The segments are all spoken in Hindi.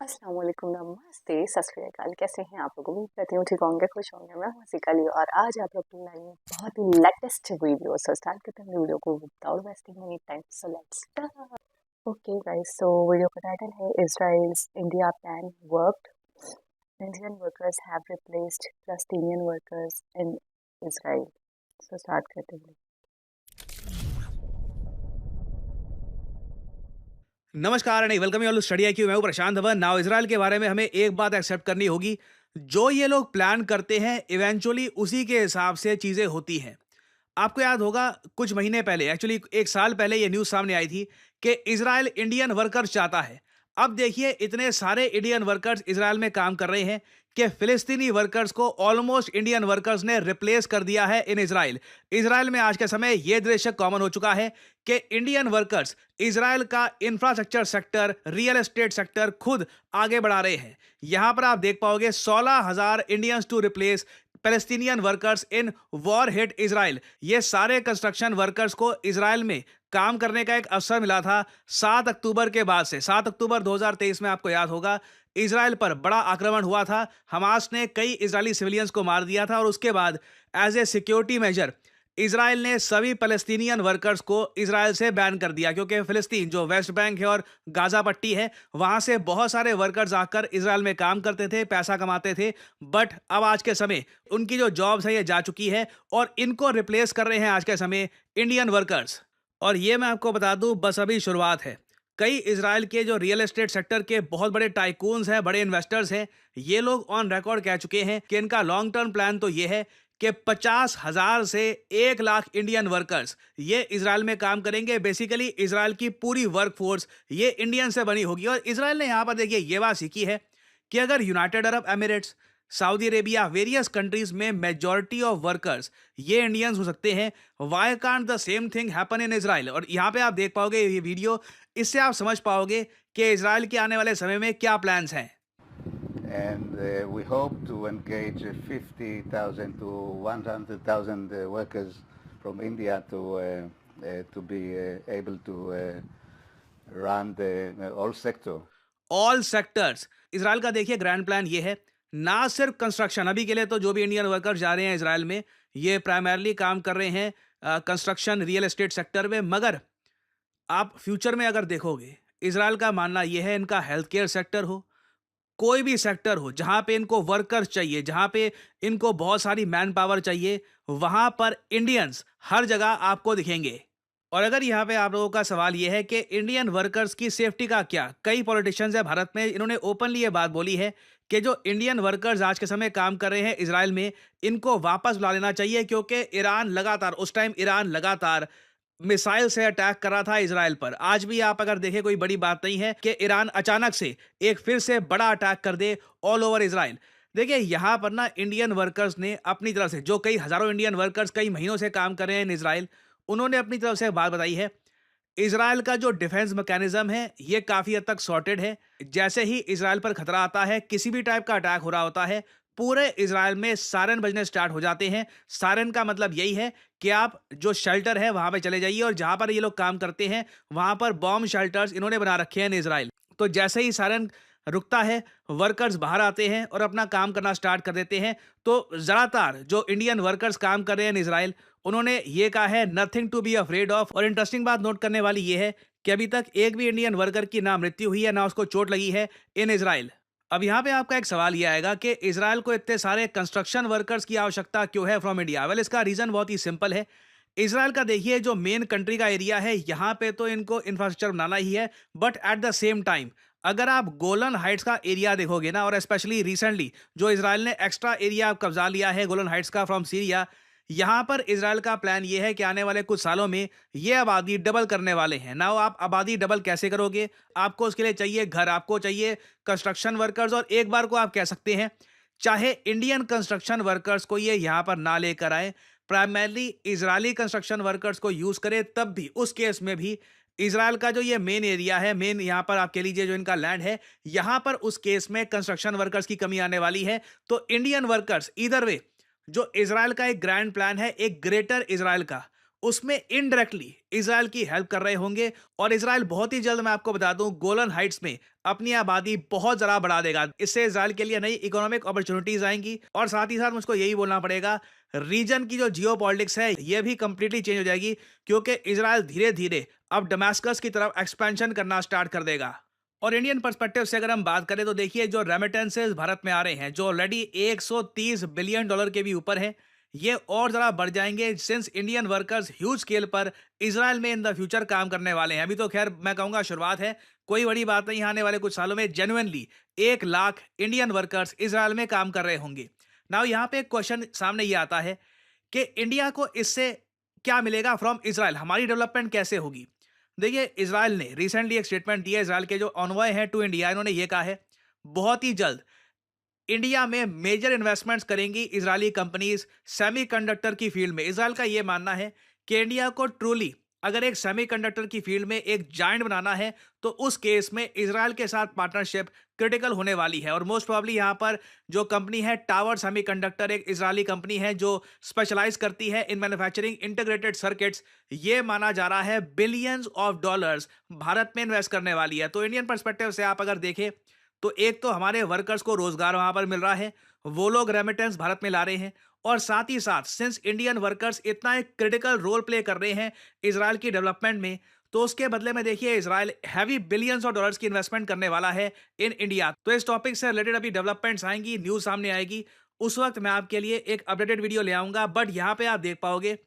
अस्सलाम वालेकुम, नमस्ते, सत श्री अकाल। कैसे हैं आप लोग? उम्मीद करती हूँ ठीक होंगे, खुश होंगे। मैं हूँ सिकली और आज आप लोग की लाइन में बहुत ही लेटेस्ट वीडियो। सो स्टार्ट करते हैं वीडियो को without wasting any time. So let's start. Okay guys, so video का टाइटल है Israel's India plan worked. Indian workers have replaced palestinian workers in Israel. So start करते हैं। नमस्कार and welcome you all to study IQ. मैं हूं प्रशांत धवन। नाउ इजराइल के बारे में हमें एक बात एक्सेप्ट करनी होगी, जो ये लोग प्लान करते हैं इवेंचुअली उसी के हिसाब से चीजें होती हैं। आपको याद होगा कुछ महीने पहले, एक्चुअली एक साल पहले, ये न्यूज सामने आई थी कि इजराइल इंडियन वर्कर्स चाहता है। अब देखिए इतने सारे इंडियन वर्कर्स इजराइल में काम कर रहे हैं कि फिलिस्तीनी वर्कर्स को ऑलमोस्ट इंडियन वर्कर्स ने रिप्लेस कर दिया है इन इजराइल। इजराइल में आज के समय यह दृश्य कॉमन हो चुका है कि इंडियन वर्कर्स इजराइल का infrastructure sector, real estate sector खुद आगे बढ़ा रहे हैं। यहां पर आप देख पाओगे 16,000 Indians to replace Palestinian workers in war hit Israel. ये सारे कंस्ट्रक्शन वर्कर्स को इजराइल में काम करने का एक अवसर मिला था 7 अक्टूबर के बाद से। 7 अक्टूबर 2023 में आपको याद होगा इजराइल पर बड़ा आक्रमण हुआ था। हमास ने कई इजरायली सिविलियंस को मार दिया था और उसके बाद as a security measure Israel ने सभी पैलेस्टीनियन वर्कर्स को इजराइल से बैन कर दिया, क्योंकि फिलिस्तीन जो वेस्ट बैंक है और गाजा पट्टी है, वहां से बहुत सारे वर्कर्स आकर इजराइल में काम करते थे, पैसा कमाते थे। बट अब आज के समय उनकी जो जॉब्स है ये जा चुकी है और इनको रिप्लेस कर रहे हैं आज के समय इंडियन वर्कर्स। और ये मैं आपको बता दूं, बस अभी शुरुआत है। कई इजराइल के जो रियल एस्टेट सेक्टर के बहुत बड़े टाइकून्स हैं, बड़े इन्वेस्टर्स हैं, ये लोग ऑन रिकॉर्ड कह चुके हैं कि इनका लॉन्ग टर्म प्लान तो ये है कि 50,000 से 1 लाख इंडियन वर्कर्स ये इजराइल में काम करेंगे। बेसिकली इजराइल की पूरी वर्कफोर्स ये इंडियन से बनी होगी। और इजराइल ने यहां पर देखिए ये बात सीखी है कि अगर United Arab Emirates, Saudi Arabia, various countries में मेजॉरिटी ऑफ वर्कर्स ये इंडियंस हो सकते हैं, why can't the same thing happen in Israel. और यहाँ पे आप देख पाओगे ये वीडियो, इससे आप समझ पाओगे कि इजराइल के आने वाले समय में क्या प्लान्स हैं। And we hope to engage 50,000 to 100,000 workers from India to be able to run the all sector. All sectors Israel का देखिए ग्रैंड प्लान ये है, ना सिर्फ कंस्ट्रक्शन। अभी के लिए तो जो भी इंडियन वर्कर्स जा रहे हैं इजराइल में ये प्राइमरली काम कर रहे हैं कंस्ट्रक्शन, रियल एस्टेट सेक्टर में। मगर आप फ्यूचर में अगर देखोगे, इजराइल का मानना यह है इनका हेल्थ केयर सेक्टर हो, कोई भी सेक्टर हो जहां पे इनको वर्कर्स चाहिए, जहां पे इनको बहुत सारी मैन पावर चाहिए, वहां पर इंडियंस हर जगह आपको दिखेंगे। और अगर यहाँ पे आप लोगों का सवाल यह है कि इंडियन वर्कर्स की सेफ्टी का क्या, कई पॉलिटिशियंस है भारत में, इन्होंने ओपनली ये बात बोली है कि जो इंडियन वर्कर्स आज के समय काम कर रहे हैं इजराइल में, इनको वापस बुला लेना चाहिए, क्योंकि ईरान लगातार, उस टाइम ईरान लगातार मिसाइल से अटैक कर रहा था इजराइल पर। आज भी आप अगर देखें, कोई बड़ी बात नहीं है कि ईरान अचानक से एक फिर से बड़ा अटैक कर दे ऑल ओवर इजराइल। देखिए यहाँ पर ना इंडियन वर्कर्स ने अपनी तरफ से, जो कई हजारों इंडियन वर्कर्स कई महीनों से काम कर रहे हैं इन इजराइल, उन्होंने अपनी तरफ से एक बात बताई है। इजराइल का जो डिफेंस मैकेनिज्म है ये काफी हद तक सॉर्टेड है। जैसे ही इजराइल पर खतरा आता है, किसी भी टाइप का अटैक हो रहा होता है, पूरे इजराइल में सायरन बजने स्टार्ट हो जाते हैं। सायरन का मतलब यही है कि आप जो शेल्टर है वहां पे चले जाइए, और जहां पर ये लोग काम करते हैं वहां पर बॉम्ब शेल्टर्स इन्होंने बना रखे हैं इन इजराइल। तो जैसे ही सायरन रुकता है, वर्कर्स बाहर आते हैं और अपना काम करना स्टार्ट कर देते हैं। तो ज्यादातर जो इंडियन वर्कर्स काम कर रहे हैं इन इजराइल, उन्होंने ये कहा है nothing to be afraid of. और इंटरेस्टिंग बात नोट करने वाली ये है कि अभी तक एक भी इंडियन वर्कर की ना मृत्यु हुई है, ना उसको चोट लगी है इन इजराइल। अब यहाँ पे आपका एक सवाल ये आएगा कि इजराइल को इतने सारे कंस्ट्रक्शन वर्कर्स की आवश्यकता क्यों है फ्रॉम इंडिया। वेल, इसका रीजन बहुत ही सिंपल है। इजराइल का देखिए जो मेन कंट्री का एरिया है, यहाँ पे तो इनको इंफ्रास्ट्रक्चर बनाना ही है, but at the same time अगर आप गोलन हाइट्स का एरिया देखोगे ना, और स्पेशली रिसेंटली जो इजराइल ने एक्स्ट्रा एरिया कब्जा लिया है गोलन हाइट्स का फ्रॉम सीरिया, यहां पर इजराइल का प्लान यह है कि आने वाले कुछ सालों में ये आबादी डबल करने वाले हैं। ना आप आबादी डबल कैसे करोगे? आपको उसके लिए चाहिए घर, आपको चाहिए कंस्ट्रक्शन वर्कर्स। और एक बार को आप कह सकते हैं, चाहे इंडियन कंस्ट्रक्शन वर्कर्स को ये यहां पर ना लेकर आए, प्राइमरली इजरायली कंस्ट्रक्शन वर्कर्स को यूज करे, तब भी उस केस में भी इजराइल का जो ये मेन एरिया है, मेन यहाँ पर आप कह लीजिए जो इनका लैंड है, यहाँ पर उस केस में कंस्ट्रक्शन वर्कर्स की कमी आने वाली है। तो इंडियन वर्कर्स इधर वे, जो इजराइल का एक ग्रैंड प्लान है, एक ग्रेटर इजराइल का, उसमें इनडायरेक्टली इजराइल की हेल्प कर रहे होंगे और इजराइल बहुत ही जल्द, मैं आपको बता दूं, गोलन हाइट्स में अपनी आबादी बहुत ज़रा बढ़ा देगा। इससे इजराइल के लिए नई इकोनॉमिक अपॉर्चुनिटीज आएंगी और साथ ही साथ मुझको यही बोलना पड़ेगा, रीजन की जो जियो पॉलिटिक्स है ये भी कंप्लीटली चेंज हो जाएगी, क्योंकि इजराइल धीरे धीरे अब डमास्कस की तरफ एक्सपेंशन करना स्टार्ट कर देगा। और इंडियन पर्सपेक्टिव से अगर हम बात करें तो देखिए, जो रेमिटेंसेज भारत में आ रहे हैं, जो ऑलरेडी 130 बिलियन डॉलर के भी ऊपर है, ये और ज़रा बढ़ जाएंगे since Indian workers huge scale पर इजराइल में इन द फ्यूचर काम करने वाले हैं। अभी तो खैर मैं कहूँगा शुरुआत है, कोई बड़ी बात नहीं, आने वाले कुछ सालों में genuinely 1 lakh Indian workers Israel में काम कर रहे होंगे। नाउ यहाँ पे एक क्वेश्चन सामने ये आता है कि इंडिया को इससे क्या मिलेगा फ्रॉम इजराइल, हमारी डेवलपमेंट कैसे होगी। देखिए, इजराइल ने रिसेंटली एक स्टेटमेंट दिया, इजराइल के जो ऑनवॉय हैं टू इंडिया, इन्होंने ये कहा है बहुत ही जल्द इंडिया में मेजर इन्वेस्टमेंट्स करेंगी इजरायली कंपनीज सेमीकंडक्टर की फील्ड में। इजराइल का ये मानना है कि इंडिया को ट्रूली अगर एक सेमीकंडक्टर की फील्ड में एक जायंट बनाना है तो उस केस में इजराइल के साथ पार्टनरशिप क्रिटिकल होने वाली है। और मोस्ट प्रॉब्ली यहाँ पर जो कंपनी है टावर सेमीकंडक्टर, एक इजरायली कंपनी है जो स्पेशलाइज करती है इन मैन्युफैक्चरिंग इंटीग्रेटेड सर्किट्स, ये माना जा रहा है बिलियंस ऑफ डॉलर्स भारत में इन्वेस्ट करने वाली है। तो इंडियन पर्सपेक्टिव से आप अगर देखें तो एक तो हमारे वर्कर्स को रोजगार वहां पर मिल रहा है, वो लोग रेमिटेंस भारत में ला रहे हैं, और साथ ही साथ सिंस इंडियन वर्कर्स इतना एक क्रिटिकल रोल प्ले कर रहे हैं इजराइल की डेवलपमेंट में, तो उसके बदले में देखिए Israel heavy billions of dollars की इन्वेस्टमेंट करने वाला है इन इंडिया। तो इस टॉपिक से रिलेटेड अभी डेवलपमेंट्स आएंगी, न्यूज सामने आएगी, उस वक्त मैं आपके लिए एक अपडेटेड वीडियो ले आऊंगा। बट यहाँ पे आप देख पाओगे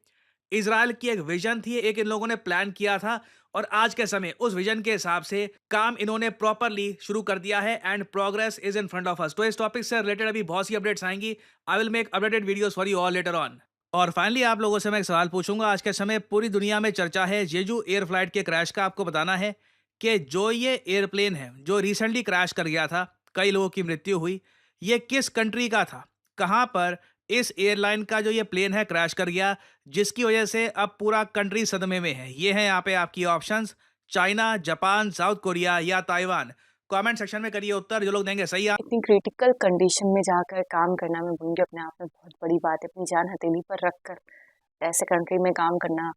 इजराइल की एक विजन थी, एक इन लोगों ने प्लान किया था, और आज के समय उस विजन के हिसाब से काम इन्होंने प्रॉपरली शुरू कर दिया है and progress is in front of us. तो इस टॉपिक से रिलेटेड अभी बहुत सी अपडेट्स आएंगी। I will make updated videos for you all later on. और फाइनली आप लोगों से मैं एक सवाल पूछूंगा। आज के समय पूरी दुनिया में चर्चा है जेजू एयर फ्लाइट के क्रैश का। आपको बताना है कि जो ये एयरप्लेन है जो रिसेंटली क्रैश कर गया था, कई लोगों की मृत्यु हुई, ये किस कंट्री का था, कहां पर इस एयरलाइन का जो ये प्लेन है क्रैश कर गया, जिसकी वजह से अब पूरा कंट्री सदमे में है। ये है यहाँ पे आपकी options, China, Japan, south Korea या ताइवान। कमेंट सेक्शन में करिए उत्तर, जो लोग देंगे सही इतनी क्रिटिकल कंडीशन में जाकर काम करना, मैं बोलूँगी अपने आप में बहुत बड़ी बात है। अपनी जान हथेली पर रख कर ऐसे कंट्री में काम करना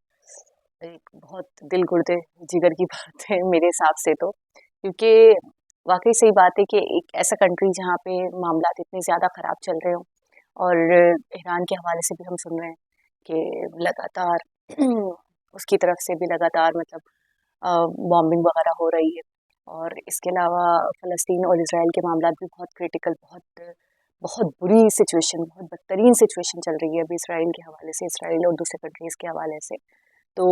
एक बहुत दिल गुर्दे जिगर की बात है मेरे हिसाब से तो, क्योंकि वाकई सही बात है कि एक ऐसा कंट्री जहाँ पे मामला इतने ज़्यादा ख़राब चल रहे हों, और ईरान के हवाले से भी हम सुन रहे हैं कि लगातार उसकी तरफ से भी लगातार मतलब बॉम्बिंग वगैरह हो रही है। और इसके अलावा फ़लस्तीन और इसराइल के मामला भी बहुत क्रिटिकल, बहुत बहुत बुरी सिचुएशन, बहुत बदतरीन सिचुएशन चल रही है अभी इसराइल के हवाले से, इसराइल और दूसरे कंट्रीज़ के हवाले से। तो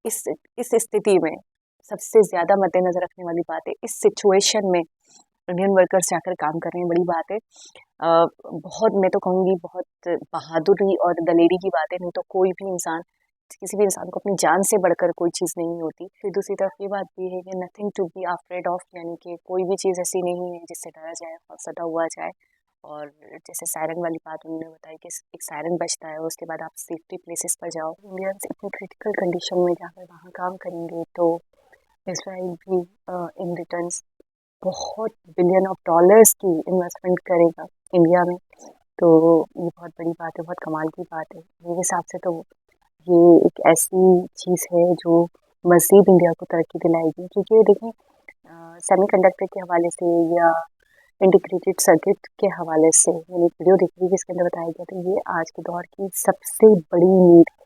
इस स्थिति में सबसे ज़्यादा मद्देनज़र रखने वाली बात है, इस सिचुएशन में इंडियन वर्कर्स जाकर काम कर रहे हैं, बड़ी बात है। बहुत, मैं तो कहूँगी बहुत बहादुरी और दलेरी की बात है। नहीं तो कोई भी इंसान, किसी भी इंसान को अपनी जान से बढ़कर कोई चीज़ नहीं होती। फिर दूसरी तरफ ये बात भी है कि nothing to be afraid of, यानी कि कोई भी चीज़ ऐसी नहीं है जिससे डरा जाए, खौफज़दा हुआ जाए। और जैसे सायरन वाली बात उन्होंने बताई कि एक सायरन बजता है, उसके बाद आप सेफ्टी प्लेसेस पर जाओ। इंडियंस इतनी क्रिटिकल कंडीशन में जाकर वहाँ काम करेंगे, तो इसराइल भी इन रिटर्न बहुत बिलियन ऑफ डॉलर्स की इन्वेस्टमेंट करेगा इंडिया में। तो ये बहुत बड़ी बात है, बहुत कमाल की बात है मेरे हिसाब से। तो ये एक ऐसी चीज़ है जो मज़ीद इंडिया को तरक्की दिलाएगी, क्योंकि देखें सेमीकंडक्टर के हवाले से या इंटीग्रेटेड सर्किट के हवाले से मैंने एक वीडियो देखी थी जिसके अंदर बताया गया था ये आज के दौर की सबसे बड़ी नीड है।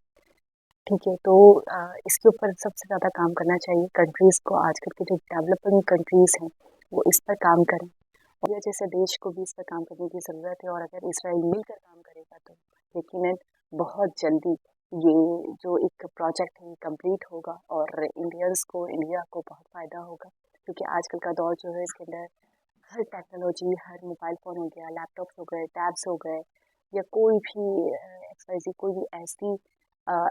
ठीक है, तो इसके ऊपर सबसे ज़्यादा काम करना चाहिए कंट्रीज़ को। आजकल के जो डेवलपिंग कंट्रीज़ हैं वो इस पर काम करें, और ये जैसे देश को भी इस पर काम करने की ज़रूरत है। और अगर इसराइल मिलकर काम करेगा तो यकीनन बहुत जल्दी ये जो एक प्रोजेक्ट है कंप्लीट होगा, और इंडियंस को, इंडिया को बहुत फ़ायदा होगा। क्योंकि आजकल का दौर जो है इसके अंदर हर टेक्नोलॉजी, हर मोबाइल फ़ोन हो गया, लैपटॉप्स हो गए, टैब्स हो गए, या कोई भी XYZ कोई भी ऐसी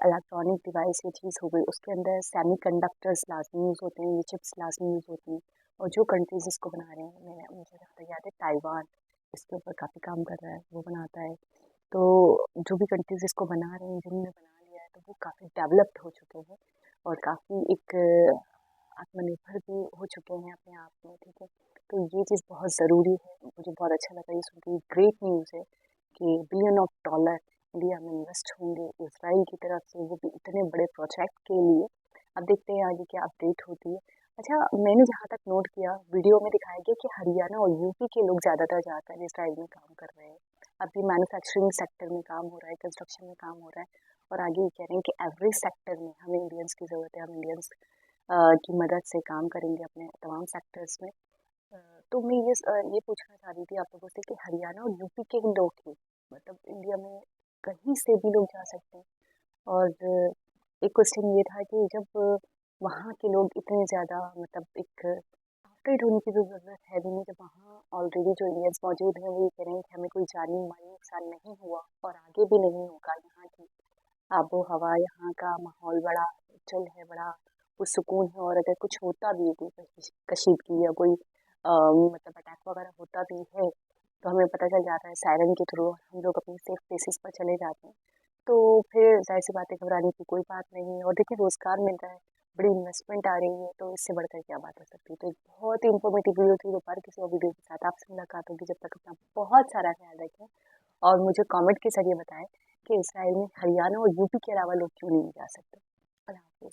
इलेक्ट्रॉनिक डिवाइस या चीज़ हो गई, उसके अंदर सेमीकंडक्टर्स लाजमी यूज़ होते हैं, ये चिप्स लाजमी यूज़ होती हैं। और जो कंट्रीज़ इसको बना रहे हैं, मुझे जहाँ तक याद है ताइवान इसके ऊपर काफ़ी काम कर रहा है, वो बनाता है। तो जो भी कंट्रीज़ इसको बना रहे हैं, जिन्होंने बना लिया है, तो वो काफ़ी डेवलप्ड हो चुके हैं और काफ़ी एक आत्मनिर्भर भी हो चुके हैं अपने आप में। ठीक है, तो ये चीज़ बहुत ज़रूरी है। मुझे बहुत अच्छा लगा ये सुन के, ग्रेट न्यूज़ है कि बिलियन ऑफ डॉलर इंडिया में इन्वेस्ट होंगे इसराइल की तरफ से, वो भी इतने बड़े प्रोजेक्ट के लिए। अब देखते हैं आगे क्या अपडेट होती है। अच्छा, मैंने जहाँ तक नोट किया वीडियो में दिखाया गया कि हरियाणा और यूपी के लोग ज़्यादातर जाकर इसराइल में काम कर रहे हैं। अभी मैन्युफैक्चरिंग सेक्टर में काम हो रहा है, कंस्ट्रक्शन में काम हो रहा है, और आगे ये कह रहे हैं कि एवरी सेक्टर में हमें इंडियंस की ज़रूरत है, हम इंडियंस की मदद से काम करेंगे अपने तमाम सेक्टर्स में। अ, तो मैं ये पूछना चाह रही थी आप लोगों से कि हरियाणा और यूपी के लोग ही मतलब इंडिया में कहीं से भी लोग जा सकते हैं। और एक क्वेश्चन ये था कि जब वहाँ के लोग इतने ज़्यादा मतलब एक अपडेट होने की तो ज़रूरत है भी नहीं, जब वहाँ ऑलरेडी जो इंडियंस मौजूद हैं वो ये कह रहे हैं कि हमें कोई जानी माली नुकसान नहीं हुआ और आगे भी नहीं होगा। यहाँ की आबो हवा, यहाँ का माहौल बड़ा चिल है, बड़ा पुरसुकून है, और अगर कुछ होता भी है, कोई कशीदगी या कोई मतलब अटैक वगैरह होता भी है, तो हमें पता चल जाता है सायरन के थ्रू, हम लोग अपनी सेफ प्लेसेस पर चले जाते हैं। तो फिर ज़ाहिर-सी बात है, घबराने की कोई बात नहीं है, और देखिए रोज़गार मिल रहा है, बड़ी इन्वेस्टमेंट आ रही है, तो इससे बढ़कर क्या बात हो सकती है। तो एक बहुत ही इन्फॉर्मेटिव वीडियो थी, दोबारा किसी और वीडियो के साथ आपसे मुलाकात होगी। जब तक अपना बहुत सारा ख्याल रखें, और मुझे कमेंट के ज़रिए बताएँ कि इसराइल में हरियाणा और यूपी के अलावा लोग क्यों नहीं जा सकते। अल्लाह हाफ़िज़।